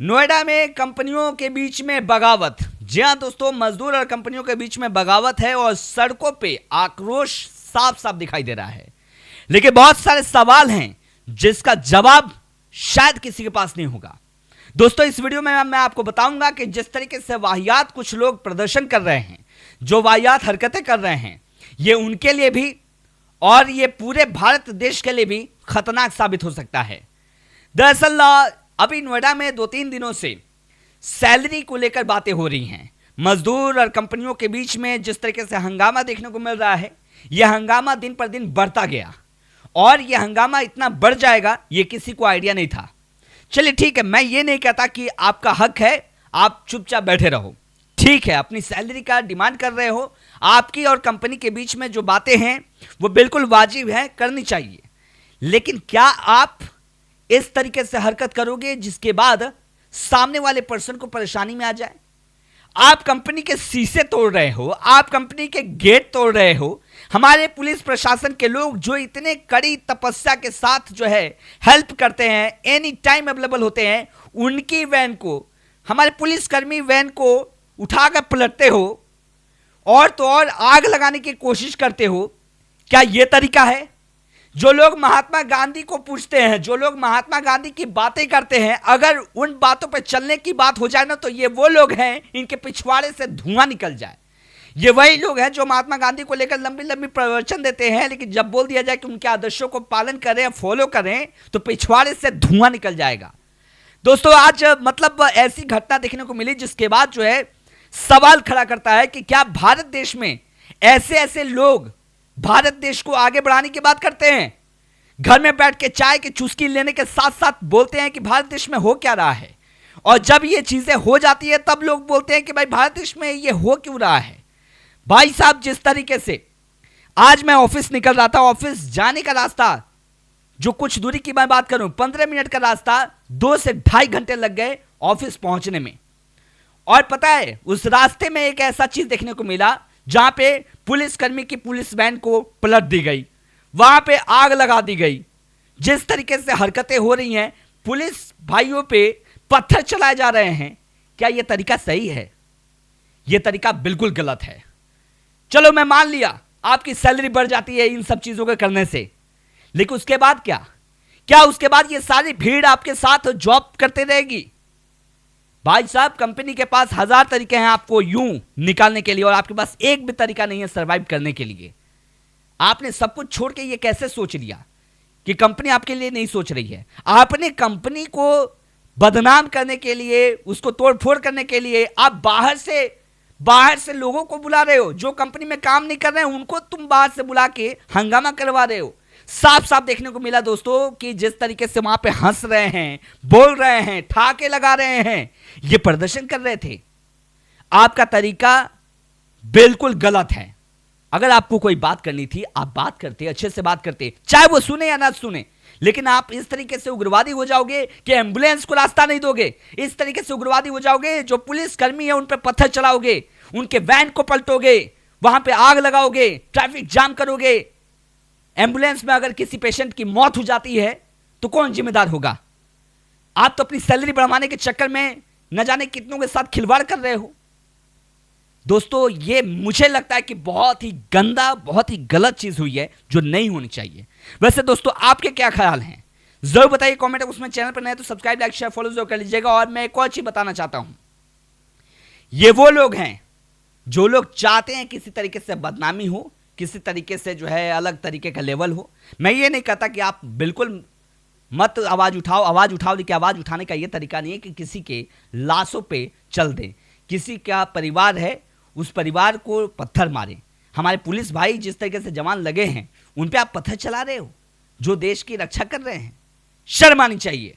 नोएडा में कंपनियों के बीच में बगावत। जी हाँ दोस्तों, मजदूर और कंपनियों के बीच में बगावत है और सड़कों पे आक्रोश साफ साफ दिखाई दे रहा है। लेकिन बहुत सारे सवाल हैं जिसका जवाब शायद किसी के पास नहीं होगा। दोस्तों, इस वीडियो में मैं आपको बताऊंगा कि जिस तरीके से वाहियात कुछ लोग प्रदर्शन कर रहे हैं, जो वाहियात हरकतें कर रहे हैं, ये उनके लिए भी और ये पूरे भारत देश के लिए भी खतरनाक साबित हो सकता है। दरअसल अभी नोएडा में 2-3 दिनों से सैलरी को लेकर बातें हो रही हैं। मजदूर और कंपनियों के बीच में जिस तरीके से हंगामा देखने को मिल रहा है, यह हंगामा दिन पर दिन बढ़ता गया और यह हंगामा इतना बढ़ जाएगा ये किसी को आइडिया नहीं था। चलिए ठीक है, मैं ये नहीं कहता कि आपका हक है आप चुपचाप बैठे रहो। ठीक है, अपनी सैलरी का डिमांड कर रहे हो, आपकी और कंपनी के बीच में जो बातें हैं वो बिल्कुल वाजिब है, करनी चाहिए। लेकिन क्या आप इस तरीके से हरकत करोगे जिसके बाद सामने वाले पर्सन को परेशानी में आ जाए? आप कंपनी के शीशे तोड़ रहे हो, आप कंपनी के गेट तोड़ रहे हो। हमारे पुलिस प्रशासन के लोग जो इतने कड़ी तपस्या के साथ जो है हेल्प करते हैं, एनी टाइम अवेलेबल होते हैं, उनकी वैन को, हमारे पुलिसकर्मी वैन को उठाकर पलटते हो और तो और आग लगाने की कोशिश करते हो। क्या यह तरीका है? जो लोग महात्मा गांधी को पूछते हैं, जो लोग महात्मा गांधी की बातें करते हैं, अगर उन बातों पर चलने की बात हो जाए ना, तो ये वो लोग हैं इनके पिछवाड़े से धुआं निकल जाए। ये वही लोग हैं जो महात्मा गांधी को लेकर लंबी लंबी प्रवचन देते हैं, लेकिन जब बोल दिया जाए कि उनके आदर्शों को पालन करें, फॉलो करें, तो पिछवाड़े से धुआं निकल जाएगा। दोस्तों, आज मतलब ऐसी घटना देखने को मिली जिसके बाद जो है सवाल खड़ा करता है कि क्या भारत देश में ऐसे ऐसे लोग भारत देश को आगे बढ़ाने की बात करते हैं? घर में बैठ के चाय की चुस्की लेने के साथ साथ बोलते हैं कि भारत देश में हो क्या रहा है, और जब ये चीजें हो जाती है तब लोग बोलते हैं कि भाई भारत देश में ये हो क्यों रहा है। भाई साहब, जिस तरीके से आज मैं ऑफिस निकल रहा था, ऑफिस जाने का रास्ता जो कुछ दूरी की मैं बात करूं, 15 मिनट का रास्ता 2 से 2.5 घंटे लग गए ऑफिस पहुंचने में। और पता है, उस रास्ते में एक ऐसा चीज देखने को मिला जहां पे पुलिसकर्मी की पुलिस वैन को पलट दी गई, वहां पे आग लगा दी गई। जिस तरीके से हरकतें हो रही हैं, पुलिस भाइयों पे पत्थर चलाए जा रहे हैं, क्या यह तरीका सही है? यह तरीका बिल्कुल गलत है। चलो मैं मान लिया आपकी सैलरी बढ़ जाती है इन सब चीजों के करने से, लेकिन उसके बाद क्या उसके बाद ये सारी भीड़ आपके साथ जॉब करते रहेगी? भाई साहब, कंपनी के पास 1000 तरीके हैं आपको यूं निकालने के लिए, और आपके पास एक भी तरीका नहीं है सरवाइव करने के लिए। आपने सब कुछ छोड़ के ये कैसे सोच लिया कि कंपनी आपके लिए नहीं सोच रही है? आपने कंपनी को बदनाम करने के लिए, उसको तोड़फोड़ करने के लिए आप बाहर से लोगों को बुला रहे हो। जो कंपनी में काम नहीं कर रहे हैं उनको तुम बाहर से बुला के हंगामा करवा रहे हो। साफ साफ देखने को मिला दोस्तों कि जिस तरीके से वहां पे हंस रहे हैं, बोल रहे हैं, ठाके लगा रहे हैं, ये प्रदर्शन कर रहे थे। आपका तरीका बिल्कुल गलत है। अगर आपको कोई बात करनी थी, आप बात करते, अच्छे से बात करते, चाहे वो सुने या ना सुने। लेकिन आप इस तरीके से उग्रवादी हो जाओगे कि एम्बुलेंस को रास्ता नहीं दोगे, इस तरीके से उग्रवादी हो जाओगे, जो पुलिस कर्मी है उन पर पत्थर चलाओगे, उनके वैन को पलटोगे, वहां पे आग लगाओगे, ट्रैफिक जाम करोगे। एम्बुलेंस में अगर किसी पेशेंट की मौत हो जाती है तो कौन जिम्मेदार होगा? आप तो अपनी सैलरी बढ़वाने के चक्कर में न जाने कितनों के साथ खिलवाड़ कर रहे हो। दोस्तों, ये मुझे लगता है कि बहुत ही गंदा, बहुत ही गलत चीज हुई है जो नहीं होनी चाहिए। वैसे दोस्तों, आपके क्या ख्याल हैं जरूर बताइए कमेंट बॉक्स में। चैनल पर नए तो सब्सक्राइब, लाइक, शेयर, फॉलो जरूर कर लीजिएगा। और मैं एक और चीज बताना चाहता हूं, ये वो लोग हैं जो लोग चाहते हैं किसी तरीके से बदनामी हो, किसी तरीके से जो है अलग तरीके का लेवल हो। मैं ये नहीं कहता कि आप बिल्कुल मत आवाज उठाओ, लेकिन आवाज उठाने का ये तरीका नहीं है कि किसी के लाशों पे चल दें, किसी का परिवार है उस परिवार को पत्थर मारें। हमारे पुलिस भाई जिस तरीके से जवान लगे हैं उन पे आप पत्थर चला रहे हो, जो देश की रक्षा कर रहे हैं। शर्म आनी चाहिए।